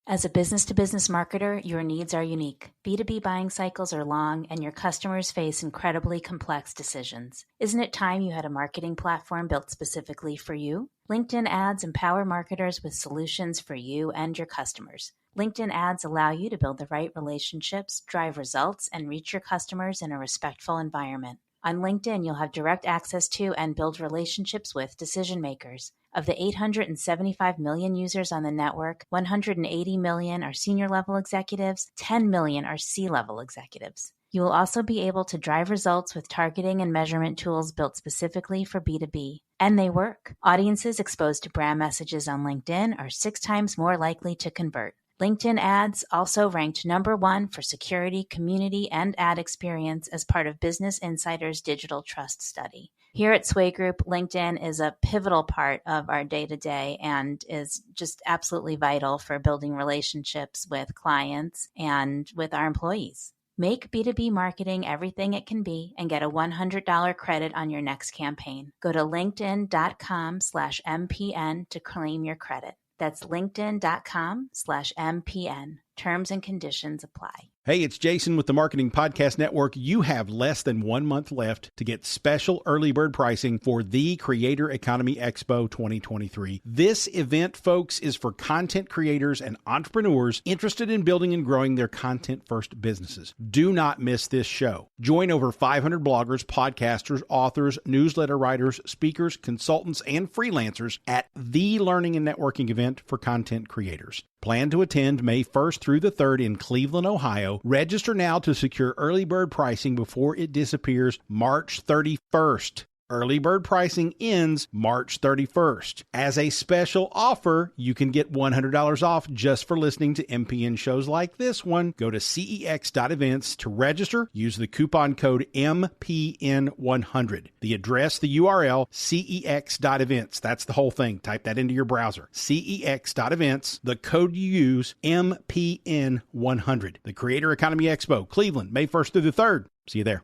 As a business-to-business marketer, your needs are unique. B2B buying cycles are long, and your customers face incredibly complex decisions. Isn't it time you had a marketing platform built specifically for you? LinkedIn ads empower marketers with solutions for you and your customers. LinkedIn ads allow you to build the right relationships, drive results, and reach your customers in a respectful environment. On LinkedIn, you'll have direct access to and build relationships with decision makers. Of the 875 million users on the network, 180 million are senior-level executives, 10 million are C-level executives. You will also be able to drive results with targeting and measurement tools built specifically for B2B. And they work. Audiences exposed to brand messages on LinkedIn are 6 times more likely to convert. LinkedIn ads also ranked number 1 for security, community, and ad experience as part of Business Insider's Digital Trust Study. Here at Sway Group, LinkedIn is a pivotal part of our day-to-day and is just absolutely vital for building relationships with clients and with our employees. Make B2B marketing everything it can be and get a $100 credit on your next campaign. Go to linkedin.com/MPN to claim your credit. That's linkedin.com/MPN. Terms and conditions apply. Hey, it's Jason with the Marketing Podcast Network. You have less than 1 month left to get special early bird pricing for the Creator Economy Expo 2023. This event, folks, is for content creators and entrepreneurs interested in building and growing their content-first businesses. Do not miss this show. Join over 500 bloggers, podcasters, authors, newsletter writers, speakers, consultants, and freelancers at the learning and networking event for content creators. Plan to attend May 1st through the 3rd in Cleveland, Ohio. Register now to secure early bird pricing before it disappears March 31st. Early bird pricing ends March 31st. As a special offer, you can get $100 off just for listening to MPN shows like this one. Go to cex.events to register. Use the coupon code MPN100. The address, the URL, cex.events. That's the whole thing. Type that into your browser. cex.events. The code you use, MPN100. The Creator Economy Expo, Cleveland, May 1st through the 3rd. See you there.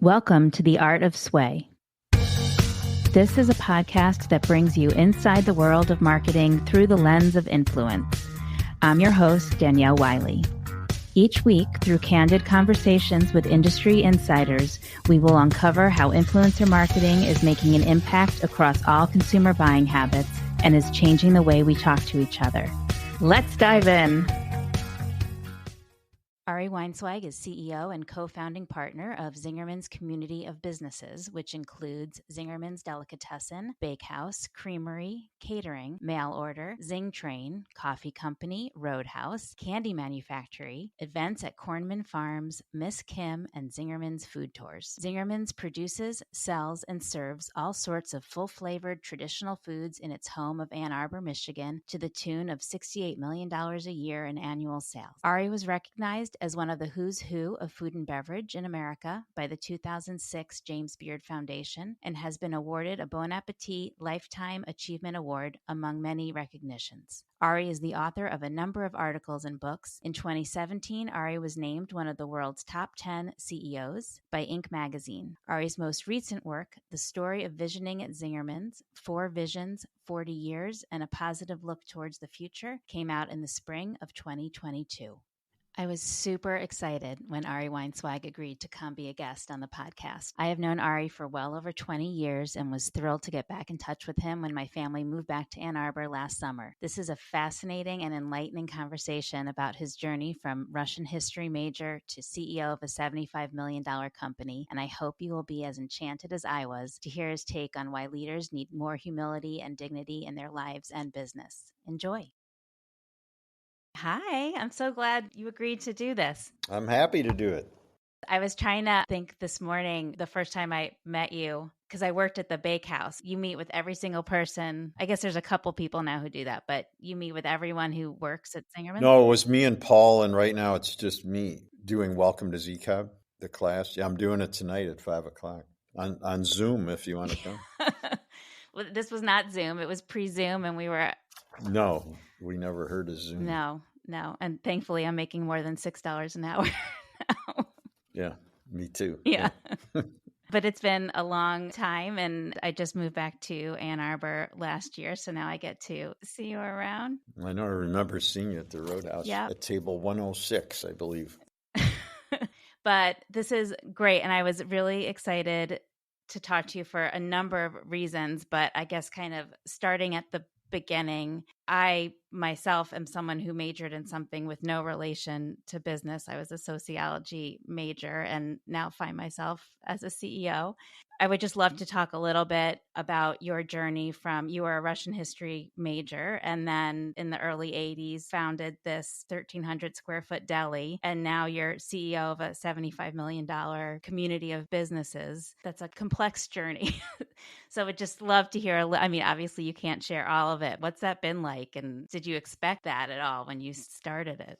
Welcome to The Art of Sway. This is a podcast that brings you inside the world of marketing through the lens of influence. I'm your host, Danielle Wiley. Each week, through candid conversations with industry insiders, we will uncover how influencer marketing is making an impact across all consumer buying habits and is changing the way we talk to each other. Let's dive in. Ari Weinzweig is CEO and co-founding partner of Zingerman's community of businesses, which includes Zingerman's Delicatessen, Bakehouse, Creamery, Catering, Mail Order, Zing Train, Coffee Company, Roadhouse, Candy Manufactory, events at Cornman Farms, Miss Kim, and Zingerman's Food Tours. Zingerman's produces, sells, and serves all sorts of full-flavored traditional foods in its home of Ann Arbor, Michigan, to the tune of $68 million a year in annual sales. Ari was recognized as one of the who's who of food and beverage in America by the 2006 James Beard Foundation and has been awarded a Bon Appetit Lifetime Achievement Award, among many recognitions. Ari is the author of a number of articles and books. In 2017, Ari was named one of the world's top 10 CEOs by Inc. magazine. Ari's most recent work, The Story of Visioning at Zingerman's, 4 Visions, 40 Years, and a Positive Look Towards the Future, came out in the spring of 2022. I was super excited when Ari Weinzweig agreed to come be a guest on the podcast. I have known Ari for well over 20 years and was thrilled to get back in touch with him when my family moved back to Ann Arbor last summer. This is a fascinating and enlightening conversation about his journey from Russian history major to CEO of a $75 million company, and I hope you will be as enchanted as I was to hear his take on why leaders need more humility and dignity in their lives and business. Enjoy. Hi, I'm so glad you agreed to do this. I'm happy to do it. I was trying to think this morning, the first time I met you, because I worked at the Bakehouse. You meet with every single person. I guess there's a couple people now who do that, but you meet with everyone who works at Zingerman? No, it was me and Paul, and right now it's just me doing Welcome to ZCOB, the class. Yeah, I'm doing it tonight at 5 o'clock on Zoom if you want to come. Well, this was not Zoom. It was pre-Zoom, and we were... No, we never heard of Zoom. No. And thankfully, I'm making more than $6 an hour now. Yeah, me too. Yeah. But it's been a long time, and I just moved back to Ann Arbor last year, so now I get to see you around. I know I remember seeing you at the Roadhouse Yep. at table 106, I believe. But this is great, and I was really excited to talk to you for a number of reasons, but I guess kind of starting at the beginning, I myself am someone who majored in something with no relation to business. I was a sociology major and now find myself as a CEO. I would just love to talk a little bit about your journey from you were a Russian history major and then in the early 80s founded this 1,300 square foot deli. And now you're CEO of a $75 million community of businesses. That's a complex journey. So I would just love to hear, I mean, obviously you can't share all of it. What's that been like? And did you expect that at all when you started it?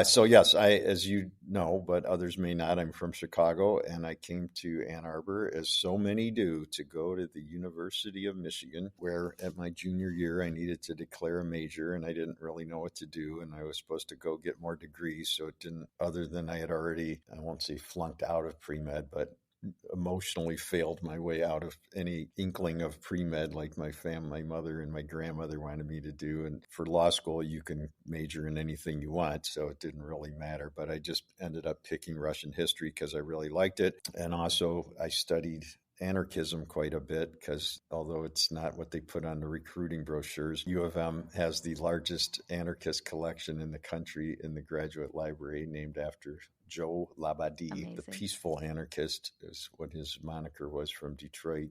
So yes, as you know, but others may not, I'm from Chicago and I came to Ann Arbor, as so many do, to go to the University of Michigan, where at my junior year, I needed to declare a major and I didn't really know what to do. And I was supposed to go get more degrees. So it didn't, other than I had already, I won't say flunked out of pre-med, but emotionally failed my way out of any inkling of pre-med like my mother and my grandmother wanted me to do. And for law school, you can major in anything you want, so it didn't really matter. But I just ended up picking Russian history because I really liked it. And also I studied anarchism quite a bit because although it's not what they put on the recruiting brochures, U of M has the largest anarchist collection in the country in the graduate library, named after Joe Labadie. Amazing. The peaceful anarchist is what his moniker was, from Detroit,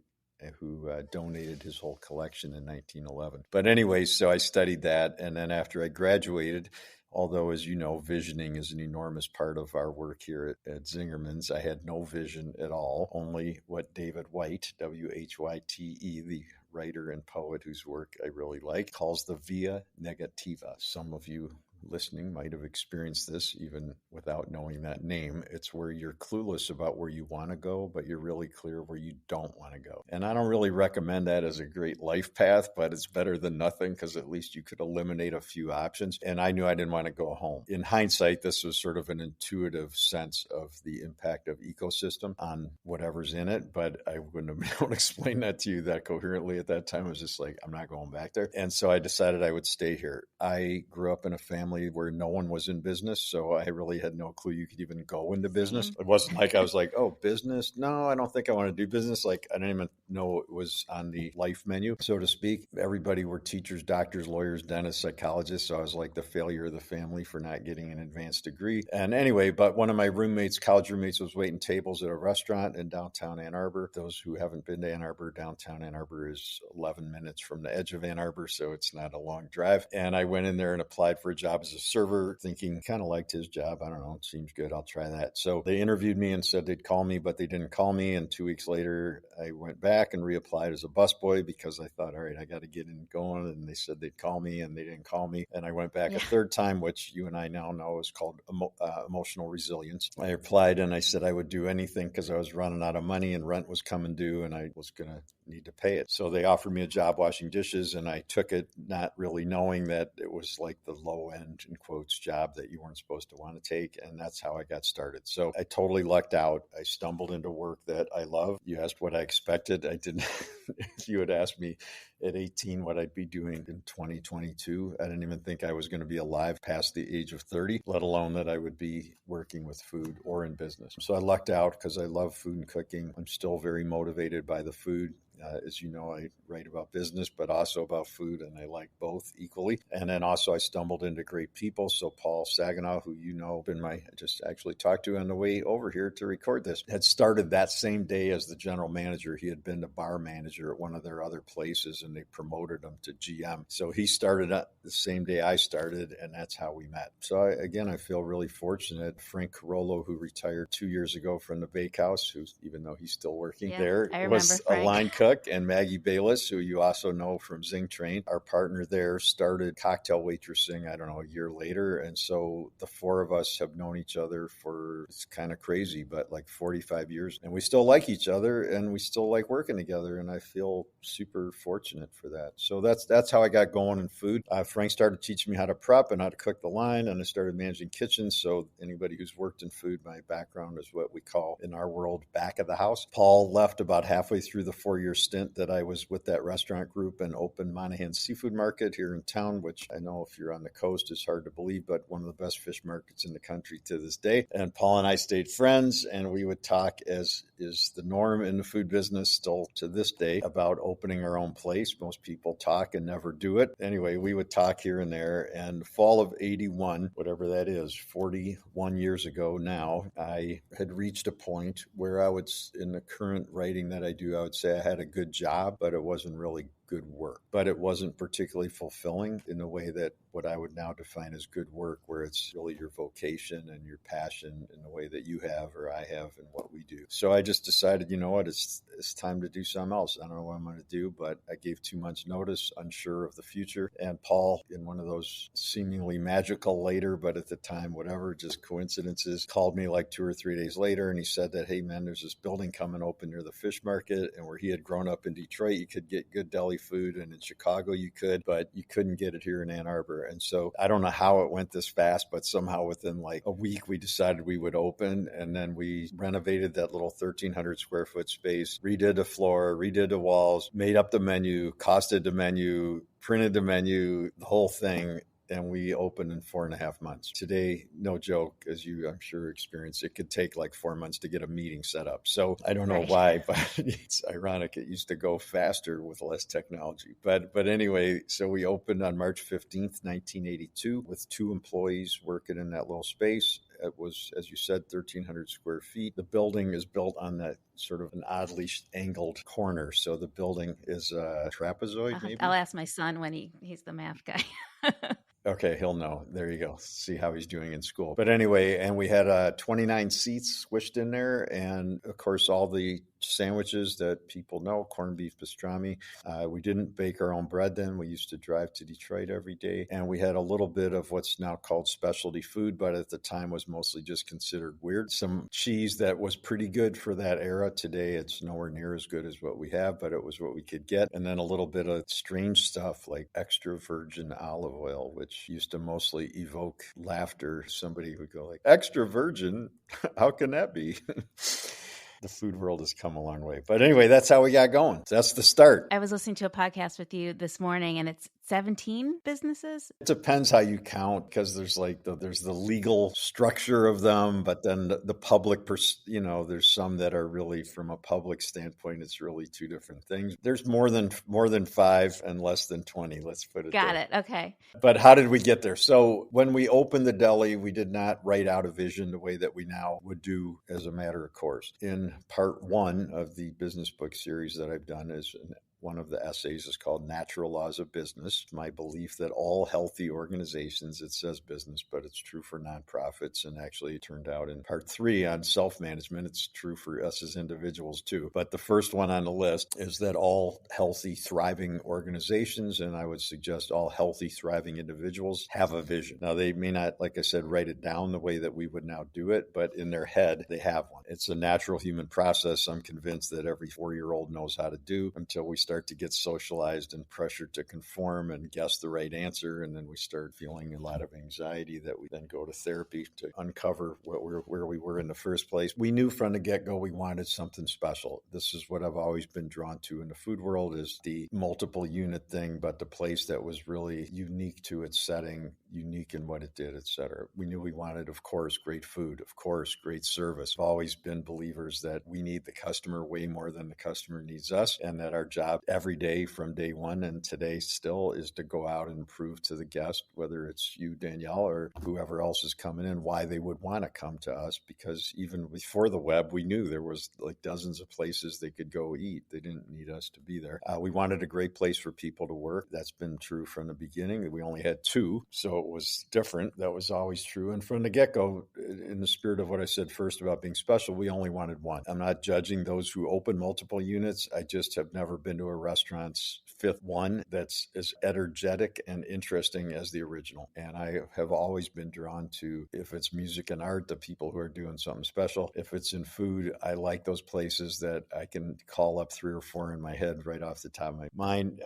who donated his whole collection in 1911. But anyway, so I studied that. And then after I graduated, although, as you know, visioning is an enormous part of our work here at Zingerman's, I had no vision at all, only what David Whyte, W-H-Y-T-E, the writer and poet whose work I really like, calls the via negativa. Some of you listening might have experienced this even without knowing that name. It's where you're clueless about where you want to go, but you're really clear where you don't want to go. And I don't really recommend that as a great life path, but it's better than nothing because at least you could eliminate a few options. And I knew I didn't want to go home. In hindsight, this was sort of an intuitive sense of the impact of ecosystem on whatever's in it, but I wouldn't have been able to explain that to you that coherently at that time. I was just like, I'm not going back there. And so I decided I would stay here. I grew up in a family where no one was in business, so I really had no clue you could even go into business. It wasn't like I was like, oh, business? No, I don't think I want to do business. Like, I didn't even know it was on the life menu, so to speak. Everybody were teachers, doctors, lawyers, dentists, psychologists, so I was like the failure of the family for not getting an advanced degree. And anyway, but one of my college roommates, was waiting tables at a restaurant in downtown Ann Arbor. Those who haven't been to Ann Arbor, downtown Ann Arbor is 11 minutes from the edge of Ann Arbor, so it's not a long drive. And I went in there and applied for a job as a server, thinking kind of liked his job. I don't know, it seems good, I'll try that. So they interviewed me and said they'd call me, but they didn't call me. And 2 weeks later, I went back and reapplied as a busboy because I thought, all right, I got to get in going. And they said they'd call me, and they didn't call me. And I went back a third time, which you and I now know is called emotional resilience. I applied and I said I would do anything because I was running out of money and rent was coming due and I was going to need to pay it. So they offered me a job washing dishes, and I took it, not really knowing that it was like the low end, in quotes, job that you weren't supposed to want to take. And that's how I got started. So I totally lucked out. I stumbled into work that I love. You asked what I expected. I didn't. If you had asked me at 18 what I'd be doing in 2022, I didn't even think I was going to be alive past the age of 30, let alone that I would be working with food or in business. So I lucked out because I love food and cooking. I'm still very motivated by the food. As you know, I write about business, but also about food, and I like both equally. And then also I stumbled into great people. So Paul Saginaw, who you know, I just actually talked to on the way over here to record this, had started that same day as the general manager. He had been the bar manager at one of their other places, and they promoted him to GM. So he started the same day I started, and that's how we met. So I feel really fortunate. Frank Carollo, who retired 2 years ago from the bakehouse, even though he's still working there, was Frank. A line cook. cook, and Maggie Bayless, who you also know from Zing Train, our partner there, started cocktail waitressing, I don't know, a year later. And so the four of us have known each other for, it's kind of crazy, but like 45 years. And we still like each other and we still like working together. And I feel super fortunate for that. So that's how I got going in food. Frank started teaching me how to prep and how to cook the line, and I started managing kitchens. So anybody who's worked in food, my background is what we call in our world back of the house. Paul left about halfway through the 4-year stint that I was with that restaurant group and opened Monahan's Seafood Market here in town, which I know if you're on the coast is hard to believe, but one of the best fish markets in the country to this day. And Paul and I stayed friends, and we would talk, as is the norm in the food business still to this day, about opening our own place. Most people talk and never do it. Anyway, we would talk here and there, and fall of 81, whatever that is, 41 years ago now, I had reached a point where I would, in the current writing that I do, I would say I had a good job, but it wasn't really good work. But it wasn't particularly fulfilling in a way that what I would now define as good work, where it's really your vocation and your passion in the way that you have or I have in what we do. So I just decided, you know what, it's time to do something else. I don't know what I'm going to do, but I gave 2 months notice, unsure of the future. And Paul, in one of those seemingly magical later, but at the time, whatever, just coincidences, called me like 2 or 3 days later. And he said that, hey man, there's this building coming open near the fish market. And where he had grown up in Detroit, you could get good deli food. And in Chicago you could, but you couldn't get it here in Ann Arbor. And so I don't know how it went this fast, but somehow within like a week, we decided we would open. And then we renovated that little 1,300 square foot space, redid the floor, redid the walls, made up the menu, costed the menu, printed the menu, the whole thing. And we opened in 4.5 months. Today, no joke, as you, I'm sure, experienced, it could take like 4 months to get a meeting set up. So I don't know why, but it's ironic. It used to go faster with less technology. But anyway, so we opened on March 15th, 1982, with 2 employees working in that little space. It was, as you said, 1,300 square feet. The building is built on that sort of an oddly angled corner. So the building is a trapezoid, maybe? I'll ask my son when he's the math guy. Okay, he'll know. There you go. See how he's doing in school. But anyway, and we had 29 seats squished in there. And of course, all the sandwiches that people know, corned beef pastrami. We didn't bake our own bread then. We used to drive to Detroit every day. And we had a little bit of what's now called specialty food, but at the time was mostly just considered weird. Some cheese that was pretty good for that era. Today, it's nowhere near as good as what we have, but it was what we could get. And then a little bit of strange stuff like extra virgin olive oil, which used to mostly evoke laughter. Somebody would go like, extra virgin? How can that be? The food world has come a long way. But anyway, that's how we got going. That's the start. I was listening to a podcast with you this morning, and it's 17 businesses? It depends how you count, because there's like there's the legal structure of them, but then the public, there's some that are really, from a public standpoint, it's really 2 different things. There's more than 5 and less than 20. Let's put it Got there. it. Okay. But how did we get there? So when we opened the deli, we did not write out a vision the way that we now would do as a matter of course. In part 1 of the business book series that I've done is one of the essays is called Natural Laws of Business. My belief that all healthy organizations, it says business, but it's true for nonprofits. And actually it turned out in part 3 on self-management, it's true for us as individuals too. But the first one on the list is that all healthy, thriving organizations, and I would suggest all healthy, thriving individuals, have a vision. Now, they may not, like I said, write it down the way that we would now do it, but in their head, they have one. It's a natural human process. I'm convinced that every 4-year-old knows how to do until we start to get socialized and pressured to conform and guess the right answer. And then we start feeling a lot of anxiety that we then go to therapy to uncover where we were in the first place. We knew from the get-go we wanted something special. This is what I've always been drawn to in the food world, is the multiple unit thing, but the place that was really unique to its setting, unique in what it did, et cetera. We knew we wanted, of course, great food, of course, great service. We've always been believers that we need the customer way more than the customer needs us, and that our job up every day from day one, and today still, is to go out and prove to the guest, whether it's you, Danielle, or whoever else is coming in, why they would want to come to us. Because even before the web, we knew there was like dozens of places they could go eat. They didn't need us to be there. We wanted a great place for people to work. That's been true from the beginning. We only had two, so it was different. That was always true. And from the get-go, in the spirit of what I said first about being special, we only wanted one. I'm not judging those who open multiple units. I just have never been to a restaurant's fifth one that's as energetic and interesting as the original. And I have always been drawn to, if it's music and art, the people who are doing something special. If it's in food, I like those places that I can call up 3 or 4 in my head right off the top of my mind,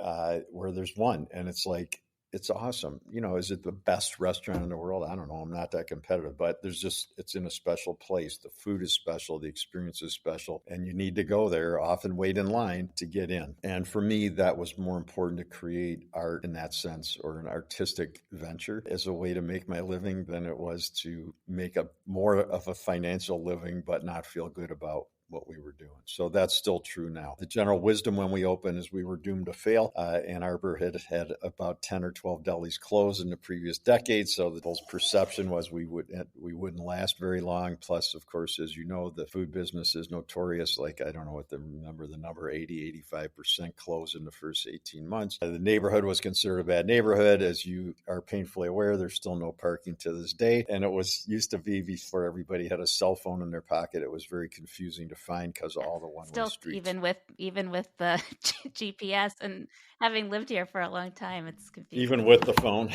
where there's one. And it's like, it's awesome. You know, is it the best restaurant in the world? I don't know. I'm not that competitive, but it's in a special place. The food is special. The experience is special. And you need to go there, often wait in line to get in. And for me, that was more important to create art in that sense, or an artistic venture as a way to make my living, than it was to make a more of a financial living, but not feel good about what we were doing. So that's still true now. The general wisdom when we opened is we were doomed to fail. Ann Arbor had about 10 or 12 delis closed in the previous decade. So the whole perception was we wouldn't last very long. Plus, of course, as you know, the food business is notorious. Like, I don't know what the number, 80, 85% close in the first 18 months. The neighborhood was considered a bad neighborhood. As you are painfully aware, there's still no parking to this day. And it was used to be, before everybody had a cell phone in their pocket, it was very confusing to find because of all the one-way streets. Even with the GPS, and having lived here for a long time, it's confusing. Even with the phone,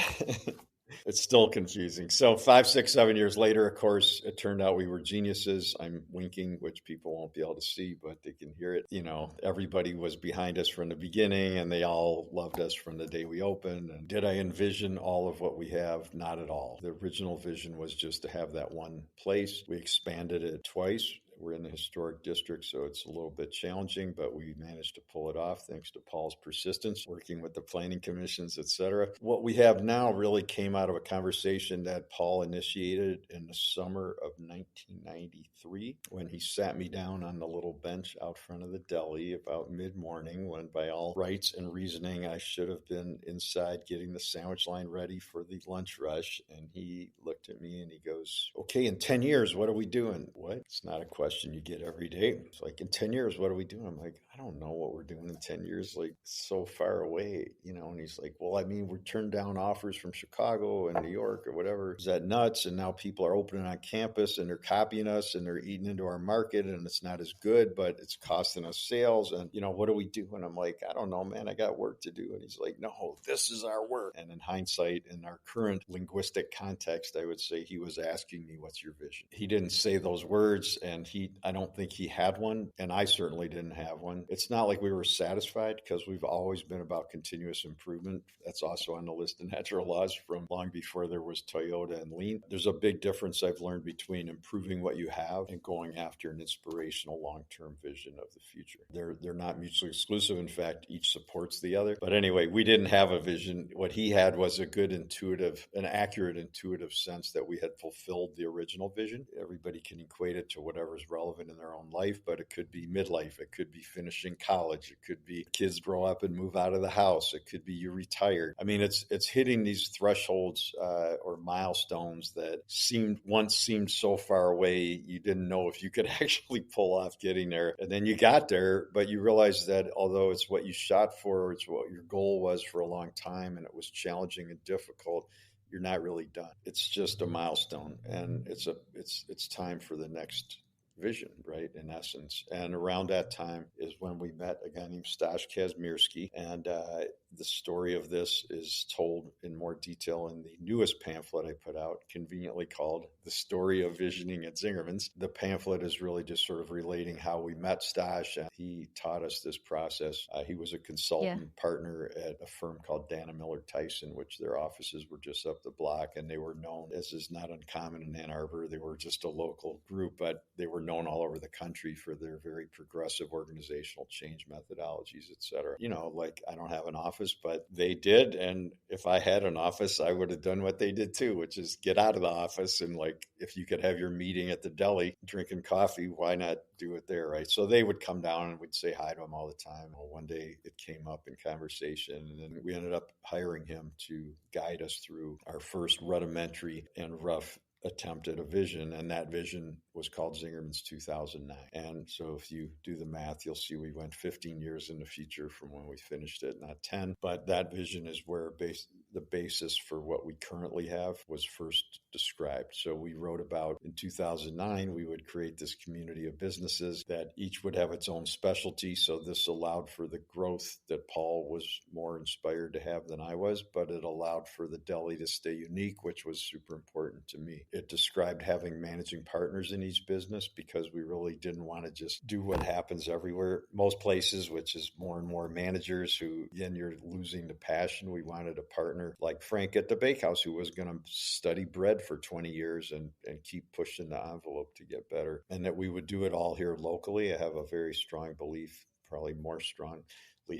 it's still confusing. So 5, 6, 7 years later, of course, it turned out we were geniuses. I'm winking, which people won't be able to see, but they can hear it. You know, everybody was behind us from the beginning, and they all loved us from the day we opened. And did I envision all of what we have? Not at all. The original vision was just to have that one place. We expanded it twice. We're in the historic district, so it's a little bit challenging, but we managed to pull it off thanks to Paul's persistence, working with the planning commissions, et cetera. What we have now really came out of a conversation that Paul initiated in the summer of 1993, when he sat me down on the little bench out front of the deli about mid-morning, when by all rights and reasoning, I should have been inside getting the sandwich line ready for the lunch rush. And he looked at me and he goes, "Okay, in 10 years, what are we doing?" What? It's not a question you get every day. It's like, in 10 years, what are we doing? I'm like, I don't know what we're doing in 10 years. Like, it's so far away, you know? And he's like, well, I mean, we turned down offers from Chicago and New York or whatever. Is that nuts? And now people are opening on campus and they're copying us and they're eating into our market, and it's not as good, but it's costing us sales. And, you know, what do we do? And I'm like, I don't know, man, I got work to do. And he's like, no, this is our work. And in hindsight, in our current linguistic context, I would say he was asking me, what's your vision? He didn't say those words, and I don't think he had one, and I certainly didn't have one. It's not like we were satisfied, because we've always been about continuous improvement. That's also on the list of natural laws from long before there was Toyota and Lean. There's a big difference I've learned between improving what you have and going after an inspirational long-term vision of the future. They're not mutually exclusive. In fact, each supports the other. But anyway, we didn't have a vision. What he had was a good an accurate intuitive sense that we had fulfilled the original vision. Everybody can equate it to whatever's relevant in their own life, but it could be midlife. It could be finishing college. It could be kids grow up and move out of the house. It could be you retired. I mean, it's hitting these thresholds or milestones that once seemed so far away, you didn't know if you could actually pull off getting there. And then you got there, but you realize that although it's what you shot for, it's what your goal was for a long time, and it was challenging and difficult, you're not really done. It's just a milestone, and it's time for the next vision, right, in essence. And around that time is when we met a guy named Stash Kazmierski, and the story of this is told in more detail in the newest pamphlet I put out, conveniently called The Story of Visioning at Zingerman's. The pamphlet is really just sort of relating how we met Stash, and he taught us this process. He was a consultant partner at a firm called Dana Miller Tyson, which their offices were just up the block, and they were known, as is not uncommon in Ann Arbor, they were just a local group, but they were known all over the country for their very progressive organizational change methodologies, et cetera. Like I don't have an office, but they did. And if I had an office, I would have done what they did too, which is get out of the office. And like, if you could have your meeting at the deli drinking coffee, why not do it there, right? So they would come down and we'd say hi to him all the time. Well, one day it came up in conversation, and then we ended up hiring him to guide us through our first rudimentary and rough attempt at a vision, and that vision was called Zingerman's 2009. And so if you do the math, you'll see we went 15 years in the future from when we finished it, not 10. But that vision is where the basis for what we currently have was first described. So we wrote about in 2009, we would create this community of businesses that each would have its own specialty. So this allowed for the growth that Paul was more inspired to have than I was, but it allowed for the deli to stay unique, which was super important to me. It described having managing partners in each business because we really didn't want to just do what happens everywhere. Most places, which is more and more managers who, then you're losing the passion. We wanted a partner like Frank at the bakehouse who was going to study bread for 20 years and keep pushing the envelope to get better. And that we would do it all here locally. I have a very strong belief, probably more strongly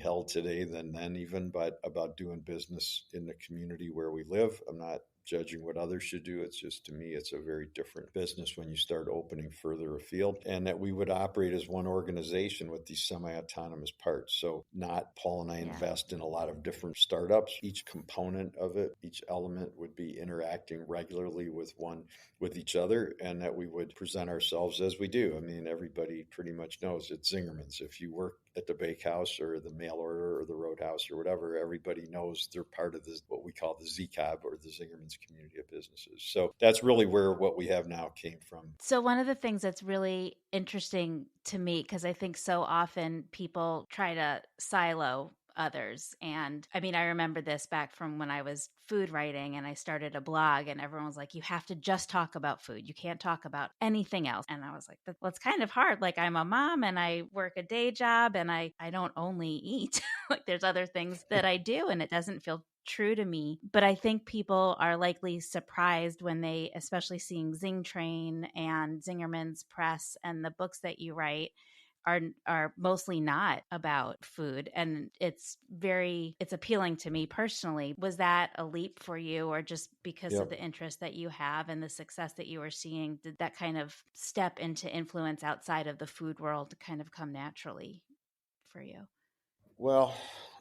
held today than then even, but about doing business in the community where we live. I'm not judging what others should do. It's just, to me, it's a very different business when you start opening further afield, and that we would operate as one organization with these semi-autonomous parts. So not Paul and I invest in a lot of different startups. Each component of it, each element would be interacting regularly with each other, and that we would present ourselves as we do. I mean, everybody pretty much knows it's Zingerman's. If you work at the bakehouse or the mail order or the roadhouse or whatever, everybody knows they're part of this, what we call the ZCOB or the Zingerman's community of businesses. So that's really where what we have now came from. So one of the things that's really interesting to me, because I think so often people try to silo others. And I mean, I remember this back from when I was food writing and I started a blog, and everyone was like, you have to just talk about food. You can't talk about anything else. And I was like, well, it's kind of hard. Like, I'm a mom and I work a day job and I don't only eat. Like, there's other things that I do, and it doesn't feel true to me. But I think people are likely surprised when they, especially seeing Zing Train and Zingerman's Press and the books that you write, are mostly not about food. And it's appealing to me personally. Was that a leap for you, or just because of the interest that you have and the success that you were seeing, did that kind of step into influence outside of the food world kind of come naturally for you? Well,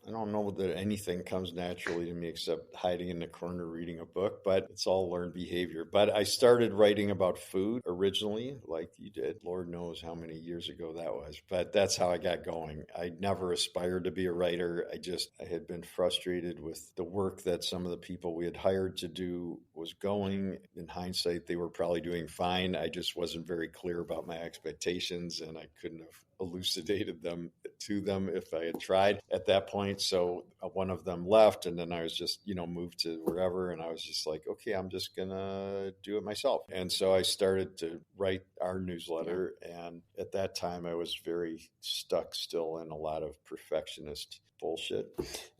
I don't know that anything comes naturally to me except hiding in the corner reading a book, but it's all learned behavior. But I started writing about food originally, like you did. Lord knows how many years ago that was, but that's how I got going. I never aspired to be a writer. I had been frustrated with the work that some of the people we had hired to do was going. In hindsight, they were probably doing fine. I just wasn't very clear about my expectations, and I couldn't have elucidated them to them if I had tried at that point. So one of them left, and then I was just, moved to wherever. And I was just like, okay, I'm just going to do it myself. And so I started to write our newsletter. And at that time, I was very stuck still in a lot of perfectionist bullshit.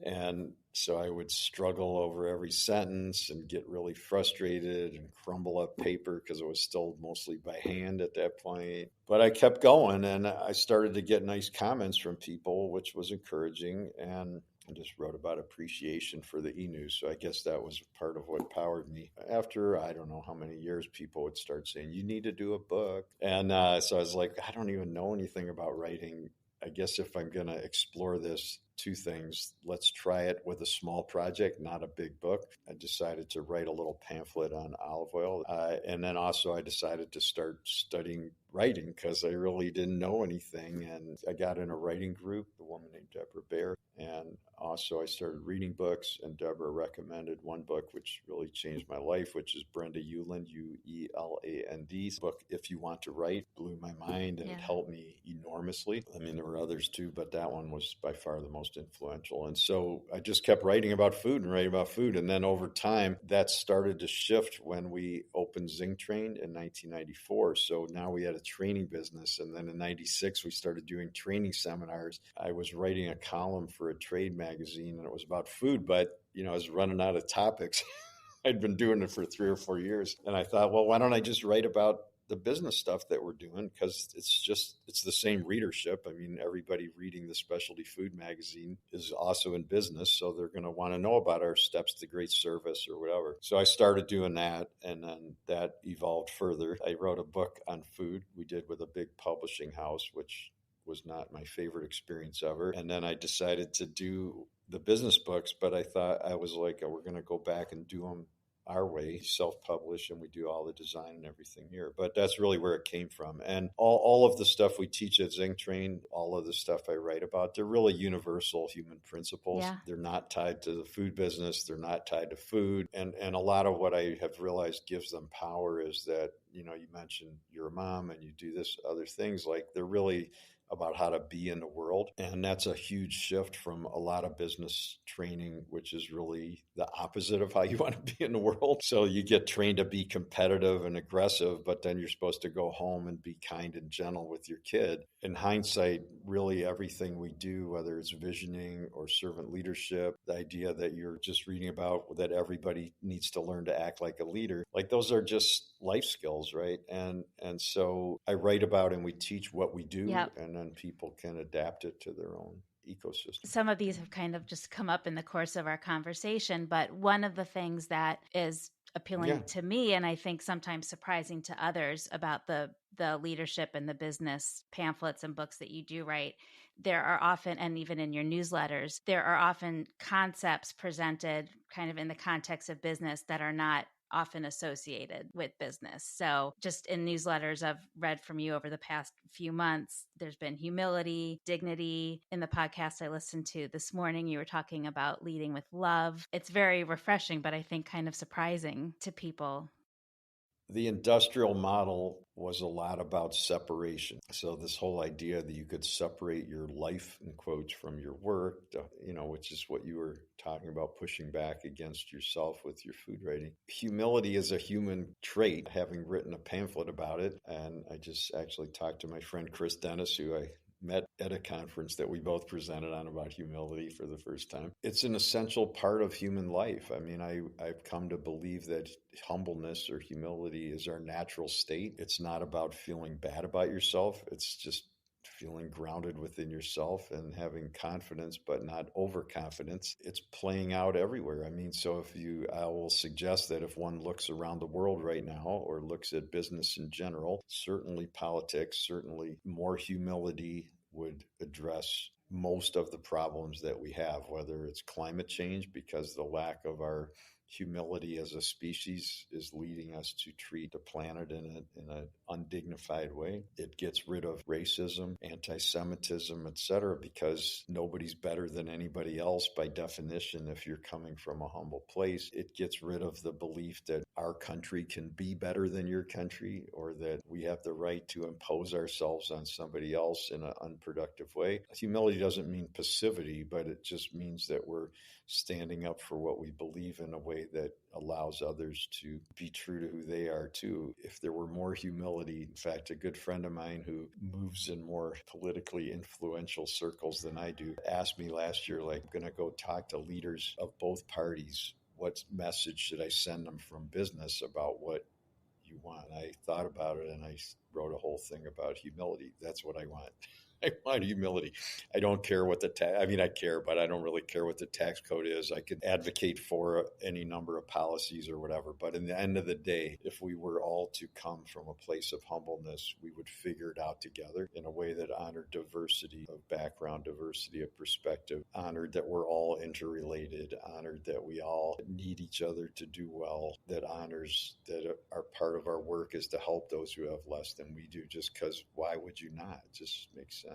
And so I would struggle over every sentence and get really frustrated and crumble up paper because it was still mostly by hand at that point. But I kept going, and I started to get nice comments from people, which was encouraging. And I just wrote about appreciation for the e-news. So I guess that was part of what powered me. After, I don't know how many years, people would start saying, you need to do a book. And so I was like, I don't even know anything about writing. I guess if I'm going to explore this, two things. Let's try it with a small project, not a big book. I decided to write a little pamphlet on olive oil. And then also I decided to start studying writing because I really didn't know anything. And I got in a writing group, a woman named Deborah Baer. And also I started reading books, and Deborah recommended one book which really changed my life, which is Brenda Ueland, Ueland's book, If You Want to Write. Blew my mind, and it helped me enormously. I mean, there were others too, but that one was by far the most influential. And so I just kept writing about food. And then over time, that started to shift when we opened Zing Train in 1994. So now we had a training business. And then in 96, we started doing training seminars. I was writing a column for a trade magazine, and it was about food, but I was running out of topics. I'd been doing it for 3 or 4 years. And I thought, well, why don't I just write about the business stuff that we're doing, because it's the same readership. I mean, everybody reading the specialty food magazine is also in business, so they're going to want to know about our steps to great service or whatever. So I started doing that, and then that evolved further. I wrote a book on food we did with a big publishing house, which was not my favorite experience ever. And then I decided to do the business books, but I thought, I was like, we're going to go back and do them our way, self-publish, and we do all the design and everything here. But that's really where it came from. And all of the stuff we teach at Zing Train, all of the stuff I write about, they're really universal human principles. Yeah. They're not tied to the food business. They're not tied to food. And a lot of what I have realized gives them power is that, you mentioned you're a mom and you do this, other things, like they're really about how to be in the world. And that's a huge shift from a lot of business training, which is really the opposite of how you want to be in the world. So you get trained to be competitive and aggressive, but then you're supposed to go home and be kind and gentle with your kid. In hindsight, really everything we do, whether it's visioning or servant leadership, the idea that you're just reading about that everybody needs to learn to act like a leader, like those are just life skills, right? And so I write about and we teach what we do, Yep. and then people can adapt it to their own ecosystem. Some of these have kind of just come up in the course of our conversation, but one of the things that is appealing to me, and I think sometimes surprising to others about the leadership and the business pamphlets and books that you do write, there are often, and even in your newsletters, there are often concepts presented kind of in the context of business that are not often associated with business. So just in newsletters I've read from you over the past few months, there's been humility, dignity. In the podcast I listened to this morning, you were talking about leading with love. It's very refreshing, but I think kind of surprising to people. The industrial model was a lot about separation. So this whole idea that you could separate your life, in quotes, from your work, which is what you were talking about, pushing back against yourself with your food writing. Humility is a human trait, having written a pamphlet about it. And I just actually talked to my friend Chris Dennis, who I met at a conference that we both presented on about humility for the first time. It's an essential part of human life. I mean, I've come to believe that humbleness or humility is our natural state. It's not about feeling bad about yourself. It's just feeling grounded within yourself and having confidence, but not overconfidence. It's playing out everywhere. I mean, so I will suggest that if one looks around the world right now or looks at business in general, certainly politics, certainly more humility would address most of the problems that we have, whether it's climate change, because the lack of our humility as a species is leading us to treat the planet in an undignified way. It gets rid of racism, anti-Semitism, etc., because nobody's better than anybody else by definition if you're coming from a humble place. It gets rid of the belief that our country can be better than your country, or that we have the right to impose ourselves on somebody else in an unproductive way. Humility doesn't mean passivity, but it just means that we're standing up for what we believe in a way that allows others to be true to who they are too. If there were more humility, in fact, a good friend of mine who moves in more politically influential circles than I do asked me last year, like, I'm going to go talk to leaders of both parties. What message should I send them from business about what you want? I thought about it and I wrote a whole thing about humility. That's what I want. I want humility. I don't care what I care, but I don't really care what the tax code is. I could advocate for any number of policies or whatever. But in the end of the day, if we were all to come from a place of humbleness, we would figure it out together in a way that honored diversity of background, diversity of perspective, honored that we're all interrelated, honored that we all need each other to do well, that honors that our part of our work is to help those who have less than we do, just because why would you not? It just makes sense.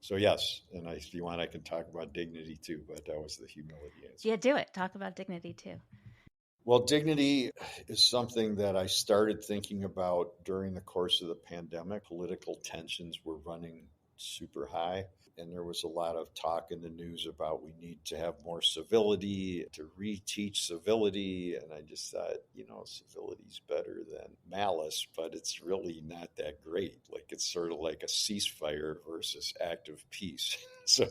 So yes, and if you want, I can talk about dignity too, but that was the humility answer. Yeah, do it. Talk about dignity too. Well, dignity is something that I started thinking about during the course of the pandemic. Political tensions were running super high, and there was a lot of talk in the news about we need to have more civility, to reteach civility. And I just thought, civility's better than malice, but it's really not that great. Like, it's sort of like a ceasefire versus active peace. So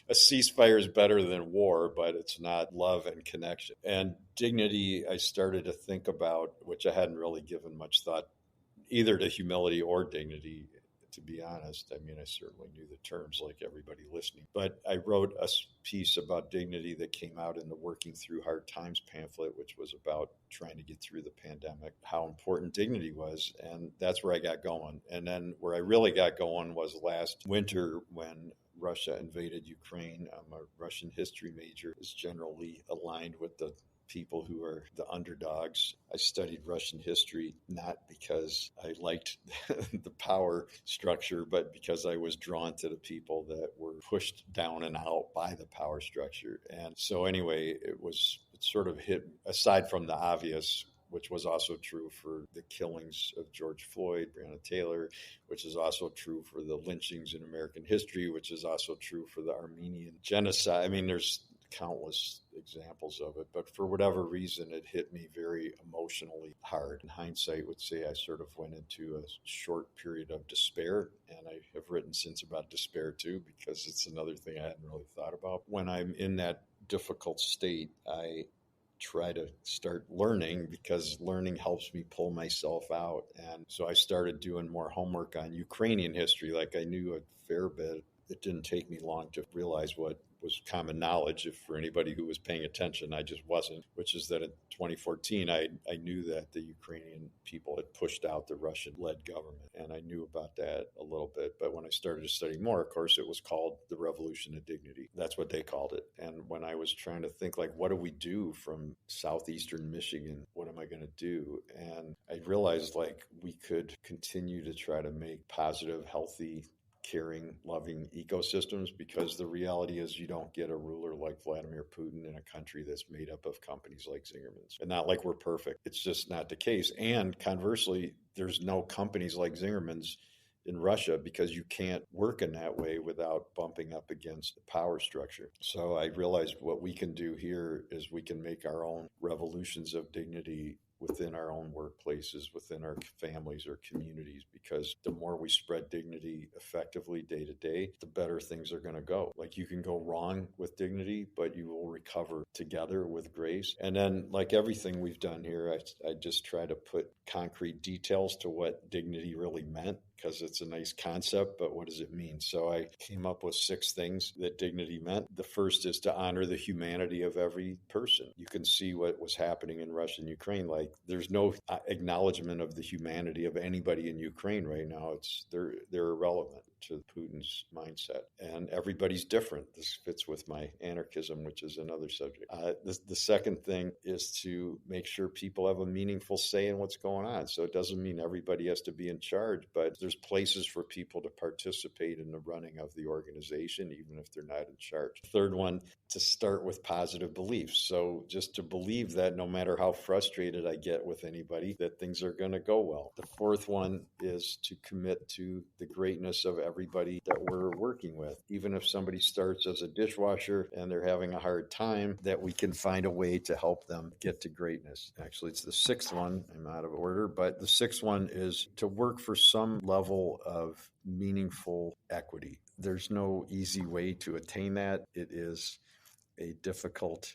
a ceasefire is better than war, but it's not love and connection. And dignity, I started to think about, which I hadn't really given much thought either to humility or dignity. To be honest, I mean, I certainly knew the terms like everybody listening, but I wrote a piece about dignity that came out in the Working Through Hard Times pamphlet, which was about trying to get through the pandemic, how important dignity was. And that's where I got going. And then where I really got going was last winter when Russia invaded Ukraine. I'm a Russian history major, is generally aligned with the people who are the underdogs. I studied Russian history not because I liked the power structure, but because I was drawn to the people that were pushed down and out by the power structure. And so anyway, it sort of hit, aside from the obvious, which was also true for the killings of George Floyd, Breonna Taylor, which is also true for the lynchings in American history, which is also true for the Armenian genocide. I mean, there's countless examples of it, but for whatever reason, it hit me very emotionally hard. In hindsight, would say I sort of went into a short period of despair, and I have written since about despair too, because it's another thing I hadn't really thought about. When I'm in that difficult state, I try to start learning because learning helps me pull myself out. And so I started doing more homework on Ukrainian history. Like I knew a fair bit. It didn't take me long to realize what was common knowledge. If for anybody who was paying attention, I just wasn't, which is that in 2014, I knew that the Ukrainian people had pushed out the Russian-led government. And I knew about that a little bit. But when I started to study more, of course, it was called the Revolution of Dignity. That's what they called it. And when I was trying to think, like, what do we do from southeastern Michigan? What am I going to do? And I realized, like, we could continue to try to make positive, healthy, caring, loving ecosystems, because the reality is you don't get a ruler like Vladimir Putin in a country that's made up of companies like Zingerman's. And not like we're perfect. It's just not the case. And conversely, there's no companies like Zingerman's in Russia because you can't work in that way without bumping up against the power structure. So I realized what we can do here is we can make our own revolutions of dignity within our own workplaces, within our families or communities, because the more we spread dignity effectively day to day, the better things are going to go. Like you can go wrong with dignity, but you will recover together with grace. And then like everything we've done here, I just try to put concrete details to what dignity really meant, because it's a nice concept, but what does it mean? So I came up with 6 things that dignity meant. The first is to honor the humanity of every person. You can see what was happening in Russia and Ukraine. Like there's no acknowledgement of the humanity of anybody in Ukraine right now. They're irrelevant to Putin's mindset, and everybody's different. This fits with my anarchism, which is another subject. The second thing is to make sure people have a meaningful say in what's going on. So it doesn't mean everybody has to be in charge, but there's places for people to participate in the running of the organization, even if they're not in charge. Third one, to start with positive beliefs. So just to believe that no matter how frustrated I get with anybody, that things are going to go well. The fourth one is to commit to the greatness of everybody that we're working with. Even if somebody starts as a dishwasher and they're having a hard time, that we can find a way to help them get to greatness. Actually, it's the 6th one. I'm out of order, but the 6th one is to work for some level of meaningful equity. There's no easy way to attain that. It is a difficult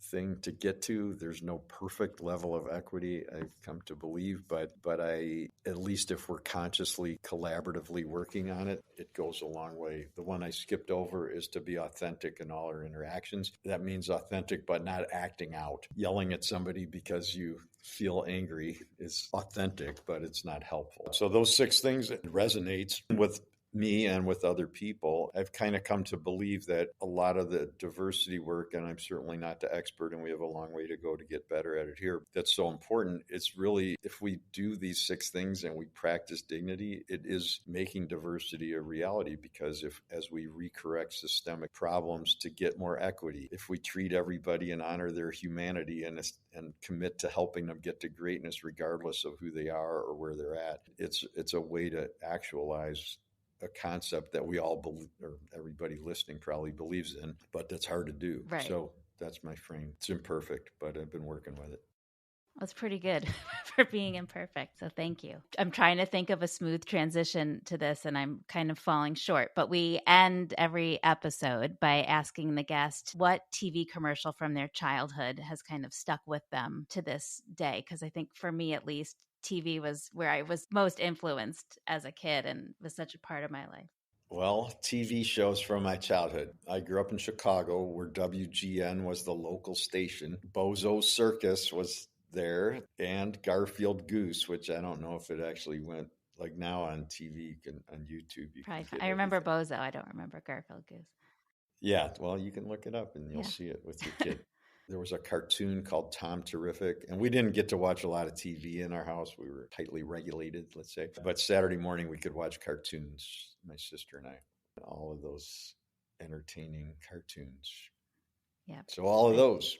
thing to get to. There's no perfect level of equity, I've come to believe, but I, at least if we're consciously, collaboratively working on it, it goes a long way. The one I skipped over is to be authentic in all our interactions. That means authentic, but not acting out. Yelling at somebody because you feel angry is authentic, but it's not helpful. So those 6 things, it resonates with me and with other people. I've kind of come to believe that a lot of the diversity work, and I'm certainly not the expert and we have a long way to go to get better at it here, that's so important. It's really, if we do these 6 things and we practice dignity, it is making diversity a reality, because as we recorrect systemic problems to get more equity, if we treat everybody and honor their humanity and commit to helping them get to greatness regardless of who they are or where they're at, it's a way to actualize a concept that we all believe, or everybody listening probably believes in, but that's hard to do. Right. So that's my frame. It's imperfect, but I've been working with it. That's pretty good for being imperfect. So thank you. I'm trying to think of a smooth transition to this, and I'm kind of falling short. But we end every episode by asking the guest what TV commercial from their childhood has kind of stuck with them to this day. Because I think for me, at least, TV was where I was most influenced as a kid and was such a part of my life. Well, TV shows from my childhood. I grew up in Chicago where WGN was the local station. Bozo Circus was there, and Garfield Goose, which I don't know if it actually went like now on TV, on YouTube. I remember Bozo. I don't remember Garfield Goose. Yeah, well, you can look it up and you'll see it with your kid. There was a cartoon called Tom Terrific, and we didn't get to watch a lot of TV in our house. We were tightly regulated, let's say. But Saturday morning, we could watch cartoons, my sister and I. All of those entertaining cartoons. Yeah. So all of those.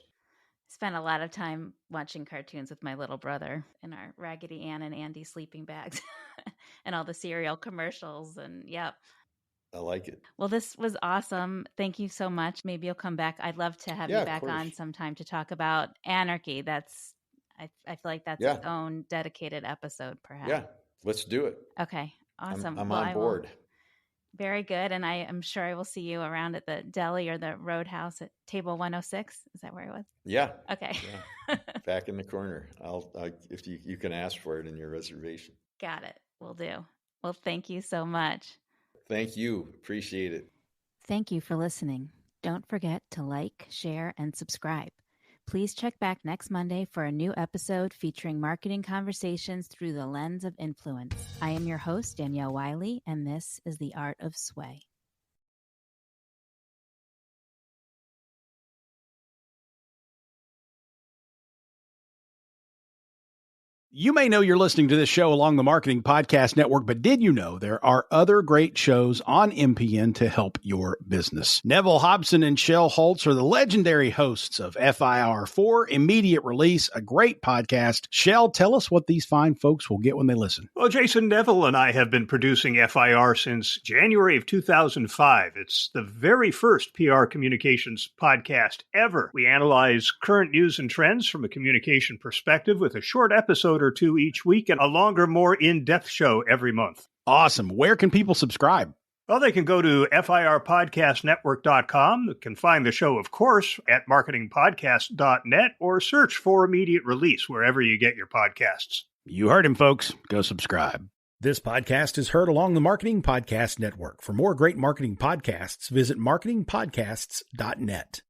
Spent a lot of time watching cartoons with my little brother in our Raggedy Ann and Andy sleeping bags and all the cereal commercials. And I like it. Well, this was awesome. Thank you so much. Maybe you'll come back. I'd love to have you back on sometime to talk about anarchy. I feel like that's its own dedicated episode, perhaps. Yeah, let's do it. Okay, awesome. I'm on board. Very good. And I am sure I will see you around at the deli or the Roadhouse at table 106. Is that where it was? Yeah. Okay. Yeah. Back in the corner. If you can ask for it in your reservation. Got it. Will do. Well, thank you so much. Thank you. Appreciate it. Thank you for listening. Don't forget to like, share, and subscribe. Please check back next Monday for a new episode featuring marketing conversations through the lens of influence. I am your host, Danielle Wiley, and this is The Art of Sway. You may know you're listening to this show along the Marketing Podcast Network, but did you know there are other great shows on MPN to help your business? Neville Hobson and Shell Holtz are the legendary hosts of FIR4, Immediate Release, a great podcast. Shell, tell us what these fine folks will get when they listen. Well, Jason Neville and I have been producing FIR since January of 2005. It's the very first PR communications podcast ever. We analyze current news and trends from a communication perspective with a short episode or two each week and a longer, more in-depth show every month. Awesome. Where can people subscribe? Well, they can go to firpodcastnetwork.com. They can find the show, of course, at marketingpodcast.net or search for Immediate Release wherever you get your podcasts. You heard him, folks. Go subscribe. This podcast is heard along the Marketing Podcast Network. For more great marketing podcasts, visit marketingpodcasts.net.